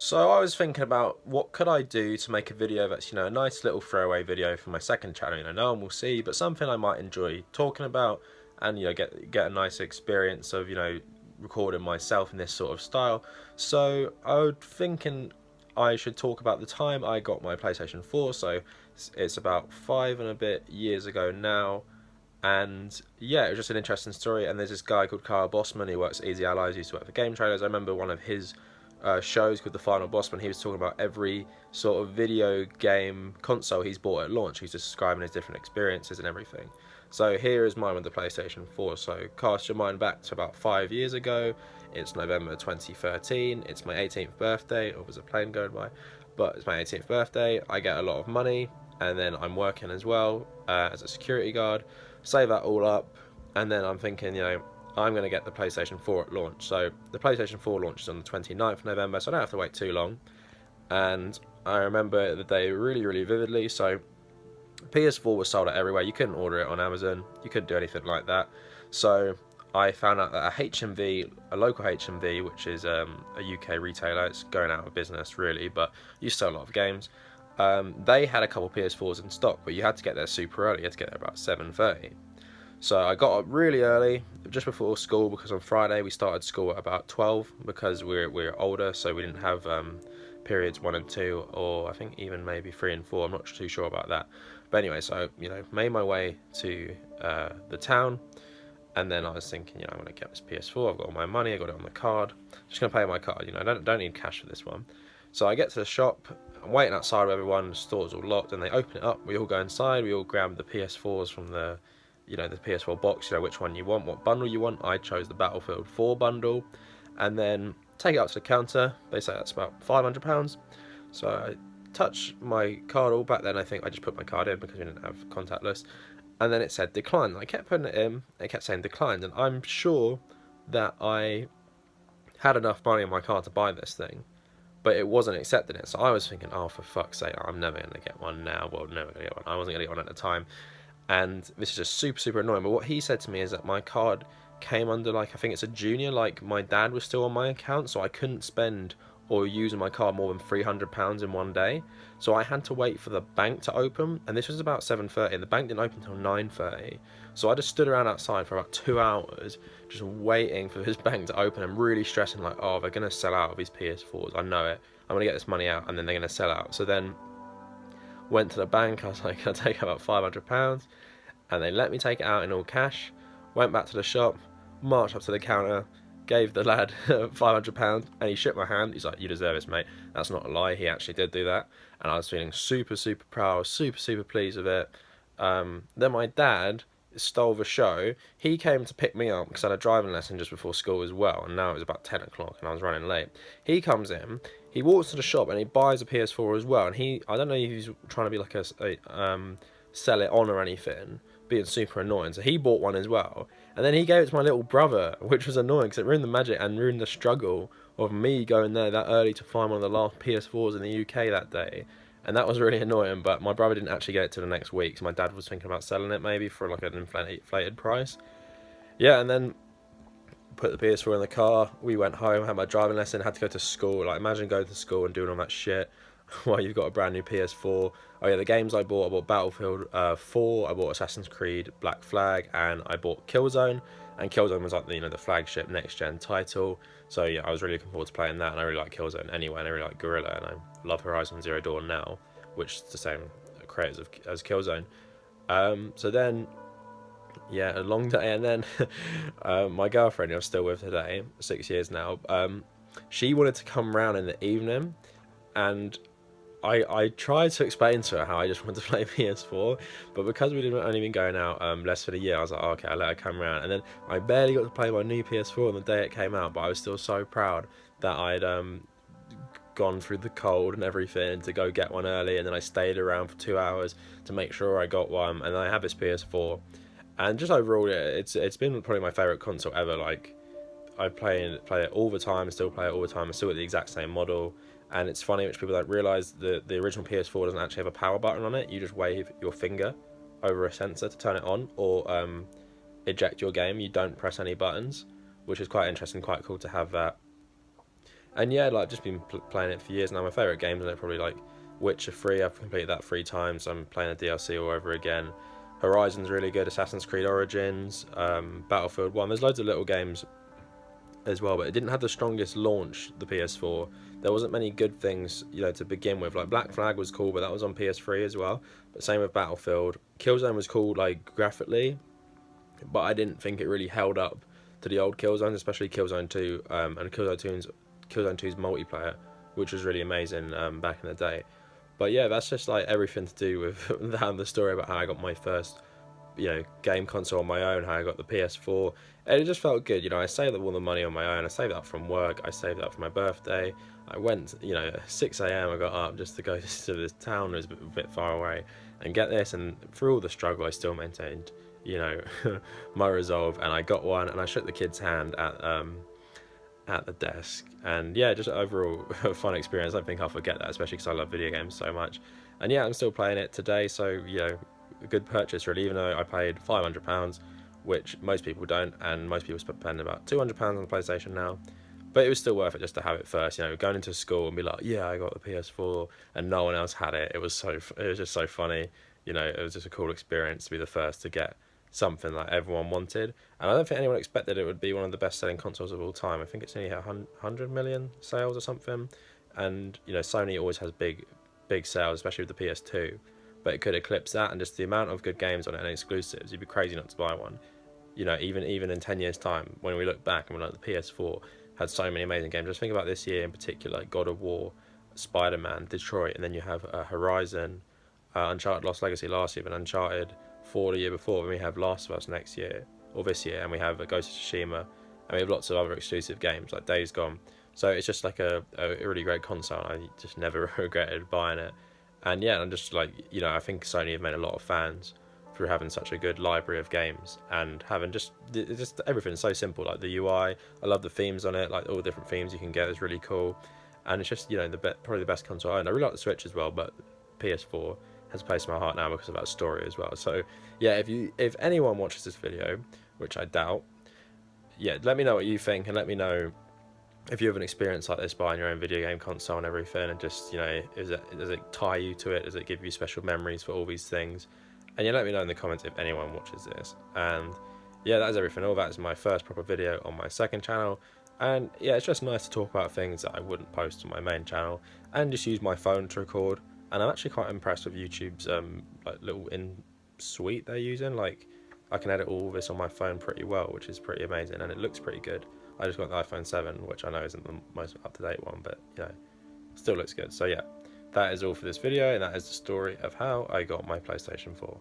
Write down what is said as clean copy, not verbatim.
So I was thinking about what could I do to make a video that's, a nice little throwaway video for my second channel, no one will see, but something I might enjoy talking about and, get a nice experience of, recording myself in this sort of style. So I was thinking I should talk about the time I got my PlayStation 4, so it's about 5 and a bit years ago now. And yeah, it was just an interesting story. And there's this guy called Carl Bossman who works at Easy Allies, used to work for Game Trailers. I remember one of his shows called The Final Boss when he was talking about every sort of video game console he's bought at launch. He's describing his different experiences and everything. So here is mine with the PlayStation 4. So cast your mind back to about 5 years ago. It's November 2013. It's my 18th birthday. Or was a plane going by? But it's my 18th birthday. I get a lot of money, and then I'm working as well as a security guard. Save that all up, and then I'm thinking, I'm going to get the PlayStation 4 at launch. So the PlayStation 4 launches on the 29th of November, so I don't have to wait too long. And I remember the day really, really vividly. So PS4 was sold out everywhere. You couldn't order it on Amazon. You couldn't do anything like that. So I found out that a local HMV, which is a UK retailer, it's going out of business really, but used to sell a lot of games. They had a couple PS4s in stock, but you had to get there super early. You had to get there about 7:30. So I got up really early, just before school, because on Friday we started school at about 12 because we're older, so we didn't have periods 1 and 2, or I think even maybe 3 and 4. I'm not too sure about that. But anyway, so made my way to the town, and then I was thinking, I'm gonna get this PS4. I've got all my money. I got it on the card. Just gonna pay my card. I don't need cash for this one. So I get to the shop. I'm waiting outside with everyone. The store's all locked, and they open it up. We all go inside. We all grab the PS4s from the PS4 box, which one you want, what bundle you want. I chose the Battlefield 4 bundle, and then take it up to the counter. They say that's about £500. So I touch my card. All back then I think I just put my card in because we didn't have contactless, and then it said decline. And I kept putting it in, it kept saying declined, and I'm sure that I had enough money on my card to buy this thing, but it wasn't accepting it. So I was thinking, oh, for fuck's sake, I'm never going to get one now. Well, never going to get one. I wasn't going to get one at the time. And this is just super, super annoying. But what he said to me is that my card came under, I think it's a junior, my dad was still on my account, so I couldn't spend or use my card more than £300 in one day. So I had to wait for the bank to open, and this was about 7:30, and the bank didn't open until 9:30. So I just stood around outside for about 2 hours, just waiting for this bank to open, and really stressing, oh, they're going to sell out of these PS4s. I know it. I'm going to get this money out, and then they're going to sell out. So then went to the bank. I was like, can I take out £500? And they let me take it out in all cash. Went back to the shop, marched up to the counter, gave the lad £500, and he shook my hand. He's like, you deserve this, mate. That's not a lie. He actually did do that. And I was feeling super, super proud, super, super pleased with it. Then my dad stole the show. He came to pick me up because I had a driving lesson just before school as well, and now it was about 10 o'clock and I was running late. He comes in, he walks to the shop, and he buys a PS4 as well, and I don't know if he's trying to be like sell it on or anything, being super annoying. So he bought one as well, and then he gave it to my little brother, which was annoying because it ruined the magic and ruined the struggle of me going there that early to find one of the last PS4s in the UK that day. And that was really annoying, but my brother didn't actually get it till the next week, so my dad was thinking about selling it maybe for an inflated price. Yeah, and then put the PS4 in the car. We went home, had my driving lesson, had to go to school. Imagine going to school and doing all that shit while you've got a brand new PS4. Oh yeah, the games I bought Battlefield 4, I bought Assassin's Creed Black Flag, and I bought Killzone. And Killzone was the flagship next gen title. So yeah, I was really looking forward to playing that, and I really like Killzone anyway, and I really like Guerrilla, and I love Horizon Zero Dawn now, which is the same creators as Killzone. So then, yeah, a long day, and then my girlfriend, who I'm still with today, 6 years now, she wanted to come round in the evening, and I tried to explain to her how I just wanted to play PS4, but because we didn't only been going out less than a year, I was like, oh, okay, I'll let her come around. And then I barely got to play my new PS4 on the day it came out, but I was still so proud that I'd gone through the cold and everything to go get one early, and then I stayed around for 2 hours to make sure I got one, and I have this PS4. And just overall, it's been probably my favourite console ever. I play it all the time, still play it all the time, I still get the exact same model. And it's funny, which people don't realise, the original PS4 doesn't actually have a power button on it. You just wave your finger over a sensor to turn it on, or eject your game. You don't press any buttons, which is quite interesting, quite cool to have that. And yeah, like just been playing it for years now. My favorite games on it probably like Witcher 3. I've completed that 3 times. I'm playing the DLC all over again. Horizon's really good. Assassin's Creed Origins, Battlefield 1. There's loads of little games as well, but it didn't have the strongest launch, the PS4. There wasn't many good things, to begin with. Like Black Flag was cool, but that was on PS3 as well. But same with Battlefield. Killzone was cool, like graphically, but I didn't think it really held up to the old Killzones, especially Killzone 2 and Killzone 2's multiplayer, which was really amazing back in the day. But yeah, that's just like everything to do with the story about how I got my first game console on my own, how I got the PS4, and it just felt good. I saved up all the money on my own. I saved up from work. I saved up for my birthday. I went, at 6 a.m. I got up just to go to this town that was a bit far away and get this. And through all the struggle, I still maintained, my resolve, and I got one. And I shook the kid's hand at the desk, and yeah, just overall a fun experience. I don't think I'll forget that, especially because I love video games so much. And yeah, I'm still playing it today, so a good purchase really, even though I paid £500, which most people don't, and most people spend about £200 on the PlayStation now. But it was still worth it just to have it first, going into school and be like, yeah, I got the PS4, and no one else had it. It was just so funny. It was just a cool experience to be the first to get something like everyone wanted. And I don't think anyone expected it would be one of the best selling consoles of all time. I think it's only 100 million sales or something. And Sony always has big sales, especially with the PS2, but it could eclipse that. And just the amount of good games on it and exclusives, you'd be crazy not to buy one. Even in 10 years time, when we look back and we're like, the PS4 had so many amazing games. Just think about this year in particular, like God of War, Spider-Man, Detroit, and then you have Horizon, Uncharted Lost Legacy last year, but Uncharted 4 the year before, and we have Last of Us next year, or this year, and we have Ghost of Tsushima, and we have lots of other exclusive games like Days Gone. So it's just like a really great console, and I just never regretted buying it. And yeah, I'm just like, I think Sony have made a lot of fans through having such a good library of games and having just everything so simple, like the UI. I love the themes on it, like all the different themes you can get is really cool, and it's just probably the best console I own. I really like the Switch as well, but PS4 has a place in my heart now because of that story as well. So yeah, if anyone watches this video, which I doubt, yeah, let me know what you think, and let me know if you have an experience like this buying your own video game console and everything, and just does it tie you to it? Does it give you special memories for all these things? And yeah, let me know in the comments if anyone watches this. And yeah, that is everything. All that is my first proper video on my second channel. And yeah, it's just nice to talk about things that I wouldn't post on my main channel, and just use my phone to record. And I'm actually quite impressed with YouTube's like little in-suite they're using. Like, I can edit all this on my phone pretty well, which is pretty amazing, and it looks pretty good. I just got the iPhone 7, which I know isn't the most up-to-date one, but still looks good. So yeah, that is all for this video, and that is the story of how I got my PlayStation 4.